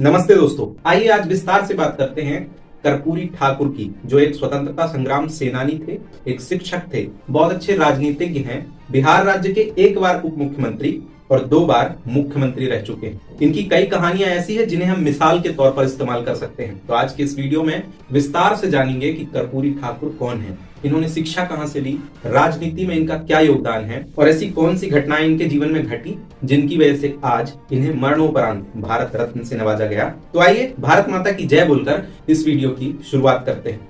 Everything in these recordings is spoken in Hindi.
नमस्ते दोस्तों, आइए आज विस्तार से बात करते हैं कर्पूरी ठाकुर की, जो एक स्वतंत्रता संग्राम सेनानी थे, एक शिक्षक थे, बहुत अच्छे राजनीतिज्ञ हैं, बिहार राज्य के एक बार उप मुख्यमंत्री और 2 बार मुख्यमंत्री रह चुके हैं। इनकी कई कहानियां ऐसी है जिन्हें हम मिसाल के तौर पर इस्तेमाल कर सकते हैं। तो आज के इस वीडियो में विस्तार से जानेंगे कि कर्पूरी ठाकुर कौन है, इन्होंने शिक्षा कहां से ली, राजनीति में इनका क्या योगदान है और ऐसी कौन सी घटनाएं इनके जीवन में घटी जिनकी वजह से आज इन्हें मरणोपरांत भारत रत्न से नवाजा गया। तो आइए भारत माता की जय बोलकर इस वीडियो की शुरुआत करते हैं।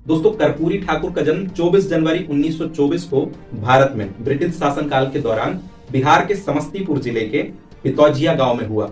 दोस्तों, कर्पूरी ठाकुर का जन्म 24 जनवरी 1924 को भारत में ब्रिटिश शासनकाल के दौरान बिहार के समस्तीपुर जिले के पितौजिया गांव में हुआ।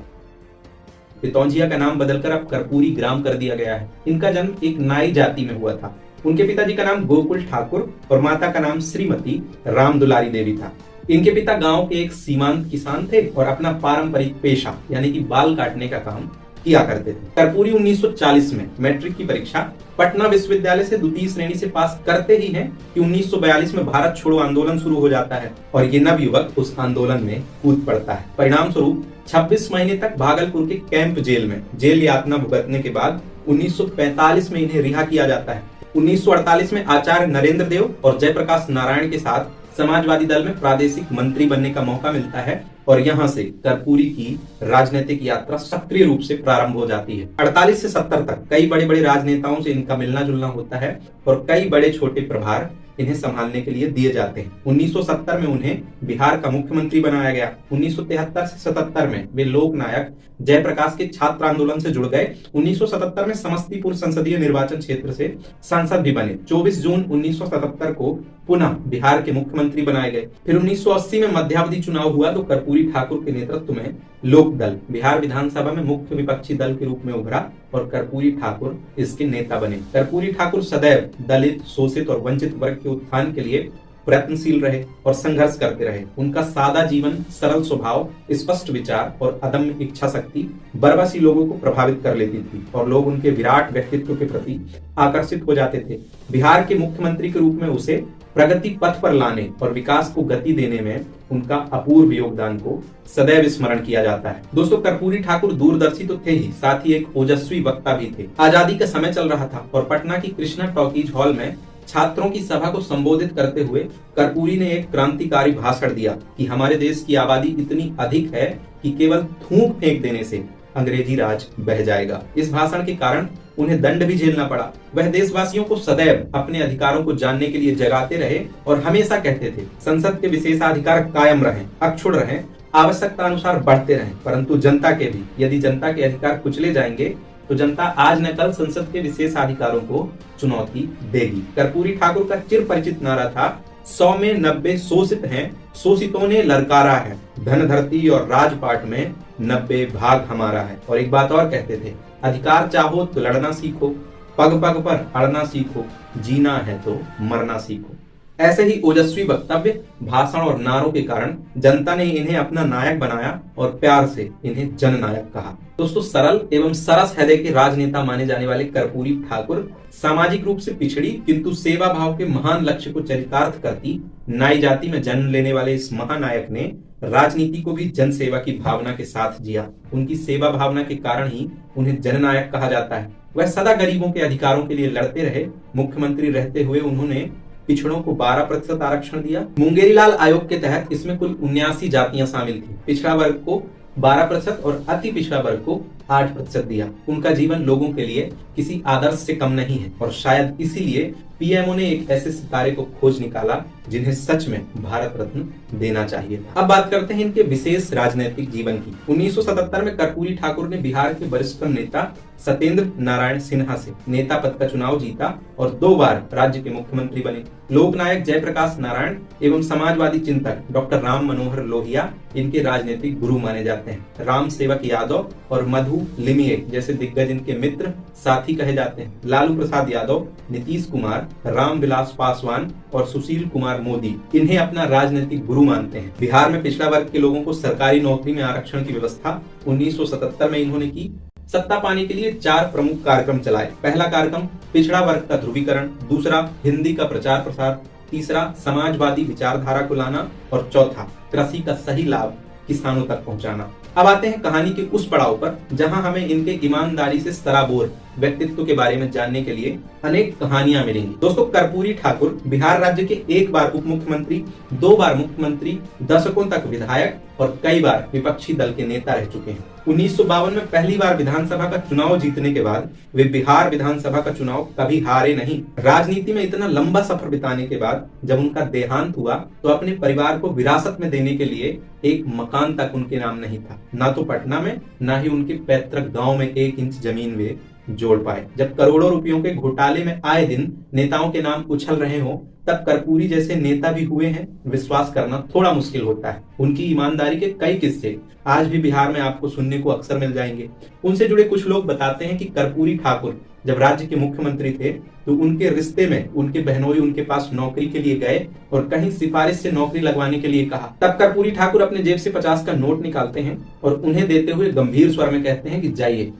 पितौजिया का नाम बदलकर अब कर्पूरी ग्राम कर दिया गया है। इनका जन्म एक नाई जाति में हुआ था। उनके पिताजी का नाम गोकुल ठाकुर और माता का नाम श्रीमती राम दुलारी देवी था। इनके पिता गांव के एक सीमांत किसान थे और अपना पारंपरिक पेशा यानी कि बाल काटने का काम किया करते थे। कर्पूरी 1940 में मैट्रिक की परीक्षा पटना विश्वविद्यालय से द्वितीय श्रेणी से पास करते ही हैं कि 1942 में भारत छोड़ो आंदोलन शुरू हो जाता है और ये नवयुवक उस आंदोलन में कूद पड़ता है। परिणाम स्वरूप 26 महीने तक भागलपुर के कैंप जेल में जेल यातना भुगतने के बाद 1945 में इन्हें रिहा किया जाता है। 1948 में आचार्य नरेंद्र देव और जयप्रकाश नारायण के साथ समाजवादी दल में प्रादेशिक मंत्री बनने का मौका मिलता है और यहां से कर्पूरी की राजनीतिक यात्रा सक्रिय रूप से प्रारंभ हो जाती है। 48 से 70 तक कई बड़े बड़े राजनेताओं से इनका मिलना जुलना होता है और कई बड़े छोटे प्रभार इन्हें संभालने के लिए दिए जाते हैं। 1970 में उन्हें बिहार का मुख्यमंत्री बनाया गया। 1973 से 77 में वे लोक नायक जयप्रकाश के छात्र आंदोलन से जुड़ गए। 1977 में समस्तीपुर संसदीय निर्वाचन क्षेत्र से सांसद भी बने। 24 जून 1977 को पुनः बिहार के मुख्यमंत्री बनाए गए। फिर 1980 में मध्यावधि चुनाव हुआ तो कर्पूरी ठाकुर के नेतृत्व में लोक दल बिहार विधानसभा में मुख्य विपक्षी दल के रूप में उभरा और कर्पूरी ठाकुर इसके नेता बने। कर्पूरी ठाकुर सदैव दलित, शोषित और वंचित वर्ग के उत्थान के लिए प्रयत्नशील रहे और संघर्ष करते रहे। उनका सादा जीवन, सरल स्वभाव, स्पष्ट विचार और अदम्य इच्छा शक्ति बरबसी लोगों को प्रभावित कर लेती थी और लोग उनके विराट व्यक्तित्व के प्रति आकर्षित हो जाते थे। बिहार के मुख्यमंत्री के रूप में उसे प्रगति पथ पर लाने और विकास को गति देने में उनका अपूर्व योगदान को सदैव स्मरण किया जाता है। दोस्तों, कर्पूरी ठाकुर दूरदर्शी तो थे ही, साथ ही एक ओजस्वी वक्ता भी थे। आजादी का समय चल रहा था और पटना की कृष्णा टॉकीज हॉल में छात्रों की सभा को संबोधित करते हुए कर्पूरी ने एक क्रांतिकारी भाषण दिया कि हमारे देश की आबादी इतनी अधिक है कि केवल थूक फेंक देने से अंग्रेजी राज बह जाएगा। इस भाषण के कारण उन्हें दंड भी झेलना पड़ा। वह देशवासियों को सदैव अपने अधिकारों को जानने के लिए जगाते रहे और हमेशा कहते थे, संसद के विशेषाधिकार कायम रहें, अक्षुण्ण रहें, आवश्यकता अनुसार बढ़ते रहें, परंतु जनता के भी। यदि जनता के अधिकार कुचले जाएंगे तो जनता आज न कल संसद के विशेषाधिकारों को चुनौती देगी। कर्पूरी ठाकुर का चिर परिचित नारा था, 100 में 90 शोषित हैं, शोषितों ने ललकारा है, धन धरती और राजपाट में 90 भाग हमारा है। और एक बात और कहते थे, अधिकार चाहो तो लड़ना सीखो, पग पग पर अड़ना सीखो, जीना है तो मरना सीखो। ऐसे ही ओजस्वी वक्तव्य, भाषण और नारों के कारण जनता ने इन्हें अपना नायक बनाया और प्यार से इन्हें जननायक कहा। दोस्तों, सरल एवं सरस हृदय के राजनेता माने जाने वाले कर्पूरी ठाकुर सामाजिक रूप से पिछड़ी किंतु सेवा भाव के महान लक्ष्य को चरितार्थ करती नाई जाति में जन्म लेने वाले इस महानायक ने राजनीति को भी जन सेवा की भावना के साथ जिया। उनकी सेवा भावना के कारण ही उन्हें जननायक कहा जाता है। वह सदा गरीबों के अधिकारों के लिए लड़ते रहे। मुख्यमंत्री रहते हुए उन्होंने पिछड़ों को 12% आरक्षण दिया। मुंगेरीलाल आयोग के तहत इसमें कुल 79 जातियां शामिल थी। पिछड़ा वर्ग को 12% और अति पिछड़ा वर्ग को 8% दिया। उनका जीवन लोगों के लिए किसी आदर्श से कम नहीं है और शायद इसीलिए पीएमओ ने एक ऐसे सितारे को खोज निकाला जिन्हें सच में भारत रत्न देना चाहिए था। अब बात करते हैं इनके विशेष राजनीतिक जीवन की। 1977 में कर्पूरी ठाकुर ने बिहार के वरिष्ठ नेता सत्येंद्र नारायण सिन्हा से नेता पद का चुनाव जीता और 2 बार राज्य के मुख्यमंत्री बने। लोकनायक जयप्रकाश नारायण एवं समाजवादी चिंतक डॉक्टर राम मनोहर लोहिया इनके राजनीतिक गुरु माने जाते हैं। राम सेवक यादव और मधु लिमिये जैसे दिग्गज इनके मित्र साथी कहे जाते हैं। लालू प्रसाद यादव, नीतीश कुमार, रामविलास पासवान और सुशील कुमार मोदी इन्हें अपना राजनीतिक गुरु मानते हैं। बिहार में पिछड़ा वर्ग के लोगों को सरकारी नौकरी में आरक्षण की व्यवस्था 1977 में इन्होंने की। सत्ता पाने के लिए 4 प्रमुख कार्यक्रम चलाए। पहला कार्यक्रम पिछड़ा वर्ग का ध्रुवीकरण, दूसरा हिंदी का प्रचार प्रसार, तीसरा समाजवादी विचारधारा को लाना और चौथा कृषि का सही लाभ किसानों तक पहुंचाना। अब आते हैं कहानी के उस पड़ाव पर जहां हमें इनके ईमानदारी से सराबोर व्यक्तित्व के बारे में जानने के लिए अनेक कहानियां मिलेंगी। दोस्तों, कर्पूरी ठाकुर बिहार राज्य के एक बार उप मुख्यमंत्री, 2 बार मुख्यमंत्री, दशकों तक विधायक और कई बार विपक्षी दल के नेता रह चुके हैं। 1952 में पहली बार विधानसभा का चुनाव जीतने के बाद वे बिहार विधानसभा का चुनाव कभी हारे नहीं। राजनीति में इतना लंबा सफर बिताने के बाद जब उनका देहांत हुआ तो अपने परिवार को विरासत में देने के लिए एक मकान तक उनके नाम नहीं था। ना तो पटना में, ना ही उनके पैतृक गांव में 1 इंच जमीन वे जोड़ पाए। जब करोड़ों रुपयों के घोटाले में आए दिन नेताओं के नाम उछल रहे हो, तब कर्पूरी जैसे नेता भी हुए हैं, विश्वास करना थोड़ा मुश्किल होता है। उनकी ईमानदारी के कई किस्से आज भी बिहार में आपको सुनने को अक्सर मिल जाएंगे। उनसे जुड़े कुछ लोग बताते हैं कि कर्पूरी ठाकुर जब राज्य के मुख्यमंत्री थे तो उनके रिश्ते में उनके बहनोई उनके पास नौकरी के लिए गए और कहीं सिफारिश से नौकरी लगवाने के लिए कहा। तब कर्पूरी ठाकुर अपने जेब से 50 का नोट निकालते हैं और उन्हें देते हुए गंभीर स्वर में कहते हैं कि जाइए,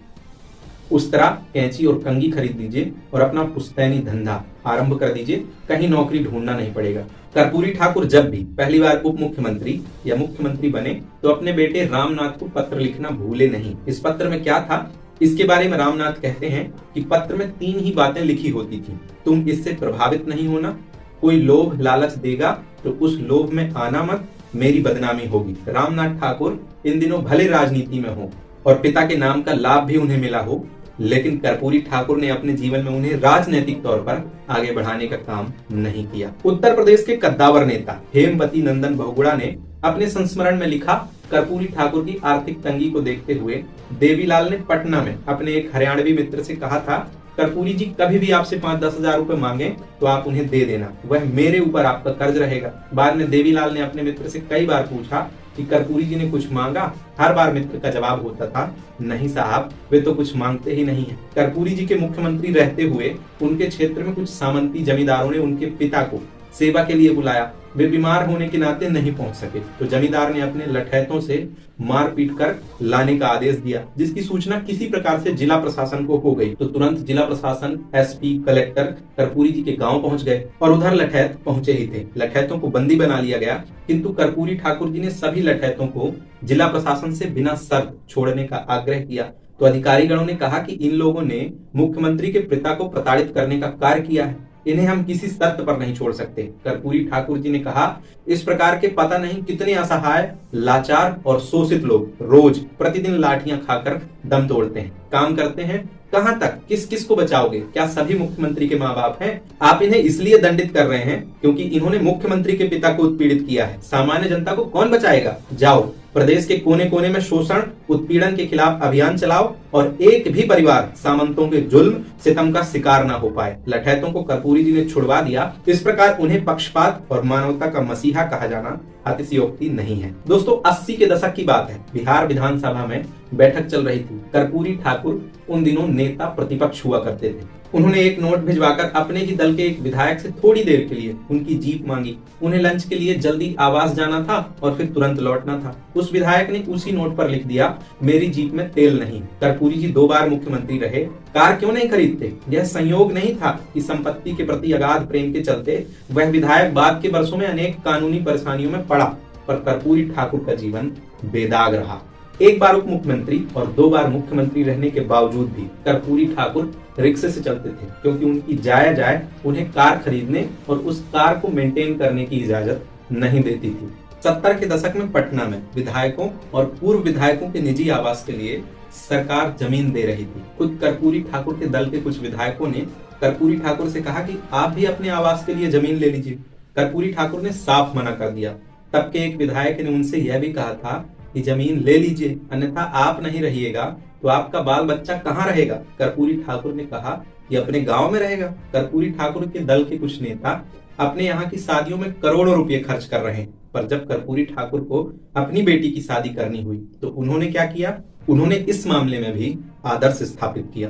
उस तरह कैंची और कंघी खरीद लीजिए और अपना पुश्तैनी धंधा आरंभ कर दीजिए, कहीं नौकरी ढूंढना नहीं पड़ेगा। कर्पूरी ठाकुर जब भी पहली बार उप मुख्यमंत्री या मुख्यमंत्री बने तो अपने बेटे रामनाथ को पत्र लिखना भूले नहीं। इस पत्र में क्या था, इसके बारे में रामनाथ कहते हैं कि पत्र में 3 ही बातें लिखी होती थी। तुम इससे प्रभावित नहीं होना, कोई लोभ लालच देगा तो उस लोभ में आना मत, मेरी बदनामी होगी। रामनाथ ठाकुर इन दिनों भले राजनीति में हो और पिता के नाम का लाभ भी उन्हें मिला हो, लेकिन कर्पूरी ठाकुर ने अपने जीवन में उन्हें राजनीतिक तौर पर आगे बढ़ाने का काम नहीं किया। उत्तर प्रदेश के कद्दावर नेता हेमवती नंदन बहुगुणा ने अपने संस्मरण में लिखा, कर्पूरी ठाकुर की आर्थिक तंगी को देखते हुए देवीलाल ने पटना में अपने एक हरियाणवी मित्र से कहा था, कर्पूरी जी कभी भी आपसे 5-10 हजार रुपए मांगे तो आप उन्हें दे देना, वह मेरे ऊपर आपका कर्ज रहेगा। बाद में देवीलाल ने अपने मित्र से कई बार पूछा कि कर्पूरी जी ने कुछ मांगा। हर बार मित्र का जवाब होता था, नहीं साहब, वे तो कुछ मांगते ही नहीं है। कर्पूरी जी के मुख्यमंत्री रहते हुए उनके क्षेत्र में कुछ सामंती जमींदारों ने उनके पिता को सेवा के लिए बुलाया। वे बीमार होने के नाते नहीं पहुंच सके तो जमींदार ने अपने लठैतों से मारपीट कर लाने का आदेश दिया, जिसकी सूचना किसी प्रकार से जिला प्रशासन को हो गई। तो तुरंत जिला प्रशासन, एसपी, कलेक्टर कर्पूरी जी के गांव पहुंच गए और उधर लठैत पहुंचे ही थे। लठैतों को बंदी बना लिया गया, किंतु कर्पूरी ठाकुर जी ने सभी लठैतों को जिला प्रशासन से बिना शर्त छोड़ने का आग्रह किया। तो अधिकारीगणों ने कहा कि इन लोगों ने मुख्यमंत्री के पिता को प्रताड़ित करने का कार्य किया है, इन्हें हम किसी शर्त पर नहीं छोड़ सकते। कर्पूरी ठाकुर जी ने कहा, इस प्रकार के पता नहीं कितने असहाय, लाचार और शोषित लोग रोज प्रतिदिन लाठियां खाकर दम तोड़ते हैं, काम करते हैं। कहां तक, किस किस को बचाओगे? क्या सभी मुख्यमंत्री के माँ बाप हैं? आप इन्हें इसलिए दंडित कर रहे हैं क्योंकि इन्होंने मुख्यमंत्री के पिता को उत्पीड़ित किया है। सामान्य जनता को कौन बचाएगा? जाओ, प्रदेश के कोने कोने में शोषण, उत्पीड़न के खिलाफ अभियान चलाओ और एक भी परिवार सामंतों के जुल्म सितम का शिकार ना हो पाए। लठैतों को कर्पूरी जी ने छुड़वा दिया। इस प्रकार उन्हें पक्षपात और मानवता का मसीहा कहा जाना अतिशयोक्ति नहीं है। दोस्तों, 80 के दशक की बात है। बिहार विधानसभा में बैठक चल रही थी। कर्पूरी ठाकुर उन दिनों नेता प्रतिपक्ष हुआ करते थे। उन्होंने एक नोट भिजवाकर अपने ही दल के एक विधायक से थोड़ी देर के लिए उनकी जीप मांगी। उन्हें लंच के लिए जल्दी आवास जाना था और फिर तुरंत लौटना था। उस विधायक ने उसी नोट पर लिख दिया, मेरी जीप में तेल नहीं। कर्पूरी जी 2 बार मुख्यमंत्री रहे, कार क्यों नहीं खरीदते? यह संयोग नहीं था कि संपत्ति के प्रति अगाध प्रेम के चलते वह विधायक बाद के वर्षों में अनेक कानूनी परेशानियों में पड़ा, पर कर्पूरी ठाकुर का जीवन बेदाग रहा। एक बार उप मुख्यमंत्री और 2 बार मुख्यमंत्री रहने के बावजूद भी कर्पूरी ठाकुर रिक्शे से चलते थे, क्योंकि उनकी जाए उन्हें कार खरीदने और उस कार को मेंटेन करने की इजाजत नहीं देती थी। 70 के दशक में पटना में विधायकों और पूर्व विधायकों के निजी आवास के लिए सरकार जमीन दे रही थी। खुद कर्पूरी ठाकुर के दल के कुछ विधायकों ने कर्पूरी ठाकुर से कहा कि आप भी अपने आवास के लिए जमीन ले लीजिए। कर्पूरी ठाकुर ने साफ मना कर दिया। तब के एक विधायक ने उनसे यह भी कहा था कि जमीन ले लीजिए, अन्यथा आप नहीं रहिएगा तो आपका बाल बच्चा कहाँ रहेगा? कर्पूरी ठाकुर ने कहा कि अपने गांव में रहेगा। कर्पूरी ठाकुर के दल के कुछ नेता अपने यहाँ की शादियों में करोड़ों रुपए खर्च कर रहे हैं, पर जब कर्पूरी ठाकुर को अपनी बेटी की शादी करनी हुई तो उन्होंने क्या किया? उन्होंने इस मामले में भी आदर्श स्थापित किया।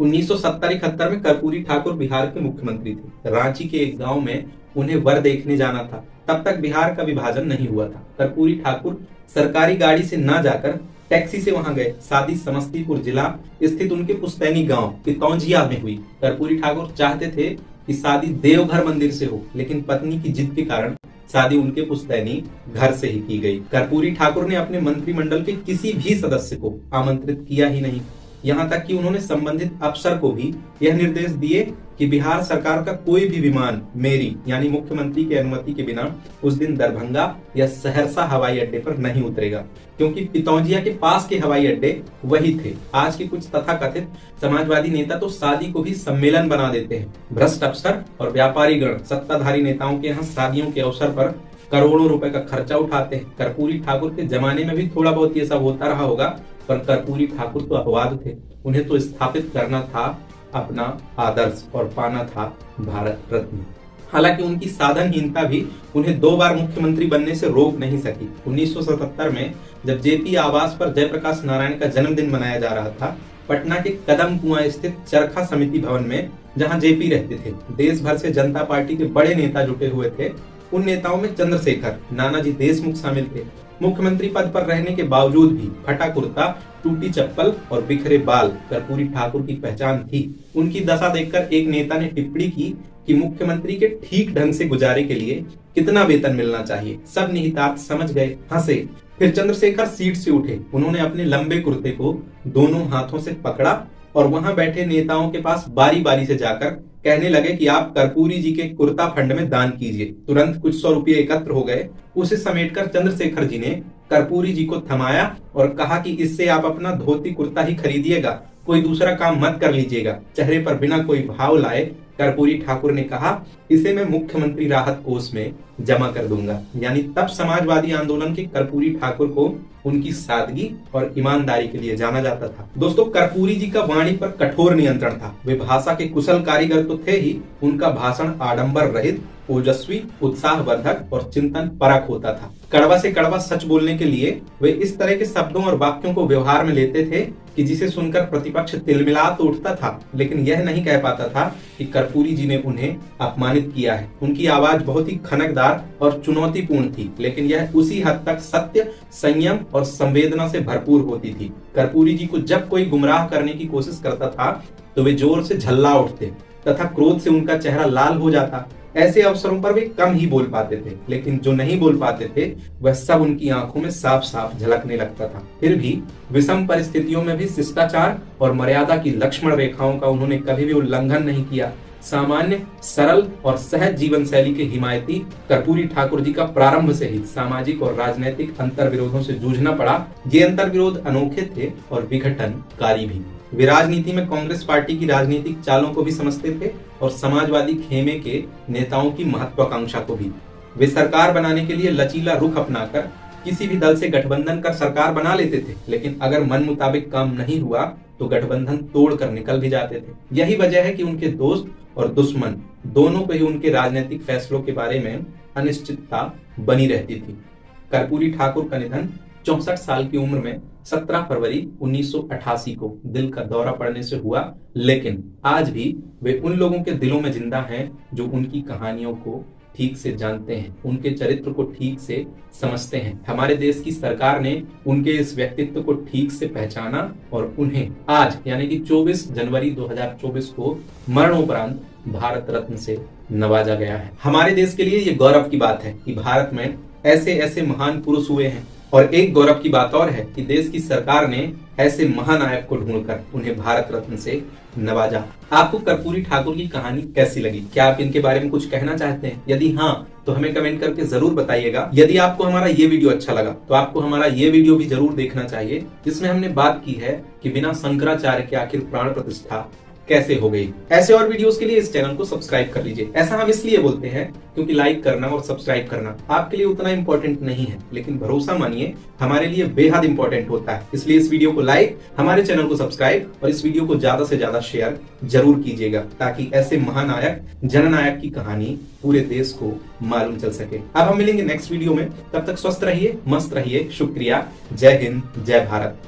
1970-71 में कर्पूरी ठाकुर बिहार के मुख्यमंत्री थे। रांची के एक गांव में उन्हें वर देखने जाना था। तब तक बिहार का विभाजन नहीं हुआ था। कर्पूरी ठाकुर सरकारी गाड़ी से ना जाकर टैक्सी से वहां गए। शादी समस्तीपुर जिला स्थित उनके पुश्तैनी गांव पितौजिया में हुई। कर्पूरी ठाकुर चाहते थे कि शादी देवघर मंदिर से हो, लेकिन पत्नी की जिद के कारण शादी उनके पुश्तैनी घर से ही की गई। कर्पूरी ठाकुर ने अपने मंत्रिमंडल के किसी भी सदस्य को आमंत्रित किया ही नहीं। यहाँ तक कि उन्होंने संबंधित अफसर को भी यह निर्देश दिए कि बिहार सरकार का कोई भी विमान मेरी यानी मुख्यमंत्री की अनुमति के बिना उस दिन दरभंगा या सहरसा हवाई अड्डे पर नहीं उतरेगा, क्योंकि पितौजिया के पास के हवाई अड्डे वही थे। आज के कुछ तथाकथित समाजवादी नेता तो शादी को भी सम्मेलन बना देते हैं। भ्रष्ट अफसर और व्यापारी गण सत्ताधारी नेताओं के यहाँ शादियों के अवसर पर करोड़ों रुपए का खर्चा उठाते हैं। कर्पूरी ठाकुर के जमाने में भी थोड़ा बहुत ये सब होता रहा होगा, पर कर्पूरी ठाकुर तो अपवाद थे। उन्हें तो स्थापित करना था अपना आदर्श और पाना था भारत रत्न। हालांकि उनकी साधनहीनता भी उन्हें 2 बार मुख्यमंत्री बनने से रोक नहीं सकी। 1977 में जब जेपी आवास पर जयप्रकाश नारायण का जन्मदिन मनाया जा रहा था, पटना के कदम कुआं स्थित चरखा समिति भवन में जहां जेपी रहते थे, देश भर से जनता पार्टी के बड़े नेता जुटे हुए थे। उन नेताओं में चंद्रशेखर, नानाजी देशमुख शामिल थे। मुख्यमंत्री पद पर रहने के बावजूद भी फटा कुर्ता, टूटी चप्पल और बिखरे बाल कर्पूरी ठाकुर की पहचान थी। उनकी दशा देखकर एक नेता ने टिप्पणी की कि मुख्यमंत्री के ठीक ढंग से गुजारे के लिए कितना वेतन मिलना चाहिए। सब निहितार्थ समझ गए, हंसे। फिर चंद्रशेखर सीट से उठे। उन्होंने अपने लंबे कुर्ते को दोनों हाथों से पकड़ा और वहां बैठे नेताओं के पास बारी बारी से जाकर कहने लगे कि आप कर्पूरी जी के कुर्ता फंड में दान कीजिए। तुरंत कुछ 100 रुपये एकत्र हो गए। उसे समेटकर चंद्रशेखर जी ने कर्पूरी जी को थमाया और कहा कि इससे आप अपना धोती कुर्ता ही खरीदिएगा, कोई दूसरा काम मत कर लीजिएगा। चेहरे पर बिना कोई भाव लाए कर्पूरी ठाकुर ने कहा, इसे मैं मुख्यमंत्री राहत कोष में जमा कर दूंगा। यानी तब समाजवादी आंदोलन के कर्पूरी ठाकुर को उनकी सादगी और ईमानदारी के लिए जाना जाता था। दोस्तों, कर्पूरी जी का वाणी पर कठोर नियंत्रण था। वे भाषा के कुशल कारीगर तो थे ही, उनका भाषण आडंबर रहित, ओजस्वी, उत्साहवर्धक और चिंतन परक होता था। कड़वा से कड़वा सच बोलने के लिए वे इस तरह के शब्दों और वाक्यों को व्यवहार में लेते थे कि जिसे सुनकर प्रतिपक्ष तिलमिला तो उठता था, लेकिन यह नहीं कह पाता था कि कर्पूरी जी ने उन्हें अपमानित किया है। उनकी आवाज बहुत ही खनकदार और चुनौतीपूर्ण थी, लेकिन यह उसी हद तक सत्य, संयम और संवेदना से भरपूर होती थी। कर्पूरी जी को जब कोई गुमराह करने की कोशिश करता था तो वे जोर से झल्ला उठते तथा क्रोध से उनका चेहरा लाल हो जाता। ऐसे अवसरों पर वे कम ही बोल पाते थे, लेकिन जो नहीं बोल पाते थे वह सब उनकी आंखों में साफ साफ झलकने लगता था। फिर भी विषम परिस्थितियों में भी शिष्टाचार और मर्यादा की लक्ष्मण रेखाओं का उन्होंने कभी भी उल्लंघन नहीं किया। सामान्य, सरल और सहज जीवन शैली के हिमायती कर्पूरी ठाकुर जी का प्रारंभ से ही सामाजिक और राजनीतिक अंतर्विरोधों से जूझना पड़ा। ये अंतर्विरोध अनोखे थे और विघटनकारी भी। वे राजनीति में कांग्रेस पार्टी की राजनीतिक चालों को भी समझते थे और समाजवादी खेमे के नेताओं की महत्वाकांक्षा को भी। वे सरकार बनाने के लिए लचीला रुख अपनाकर किसी भी दल से गठबंधन कर सरकार बना लेते थे, लेकिन अगर मन मुताबिक काम नहीं हुआ तो गठबंधन तोड़कर निकल भी जाते थे। यही वजह है कि उनके दोस्त और दुश्मन दोनों को ही उनके राजनीतिक फैसलों के बारे में अनिश्चितता बनी रहती थी। कर्पूरी ठाकुर का निधन 64 साल की उम्र में 17 फरवरी 1988 को दिल का दौरा पड़ने से हुआ, लेकिन आज भी वे उन लोगों के दिलों में जिंदा हैं जो उनकी कहानियों को ठीक से जानते हैं, उनके चरित्र को ठीक से समझते हैं। हमारे देश की सरकार ने उनके इस व्यक्तित्व को ठीक से पहचाना और उन्हें आज यानी कि 24 जनवरी 2024 को मरणोपरांत भारत रत्न से नवाजा गया है। हमारे देश के लिए ये गौरव की बात है कि भारत में ऐसे ऐसे महान पुरुष हुए हैं, और एक गौरव की बात और है कि देश की सरकार ने ऐसे महानायक को ढूंढकर उन्हें भारत रत्न से नवाजा। आपको कर्पूरी ठाकुर की कहानी कैसी लगी? क्या आप इनके बारे में कुछ कहना चाहते हैं? यदि हाँ, तो हमें कमेंट करके जरूर बताइएगा। यदि आपको हमारा ये वीडियो अच्छा लगा तो आपको हमारा ये वीडियो भी जरूर देखना चाहिए, जिसमें हमने बात की है कि बिना शंकराचार्य के आखिर प्राण प्रतिष्ठा कैसे हो गई। ऐसे और वीडियोस के लिए इस चैनल को सब्सक्राइब कर लीजिए। ऐसा हम इसलिए बोलते हैं क्योंकि लाइक करना और सब्सक्राइब करना आपके लिए उतना इंपॉर्टेंट नहीं है, लेकिन भरोसा मानिए हमारे लिए बेहद इंपॉर्टेंट होता है। इसलिए इस वीडियो को लाइक, हमारे चैनल को सब्सक्राइब और इस वीडियो को ज्यादा से ज्यादा शेयर जरूर कीजिएगा, ताकि ऐसे महानायक, जननायक की कहानी पूरे देश को मालूम चल सके। अब हम मिलेंगे नेक्स्ट वीडियो में, तब तक स्वस्थ रहिए, मस्त रहिए। शुक्रिया। जय हिंद, जय भारत।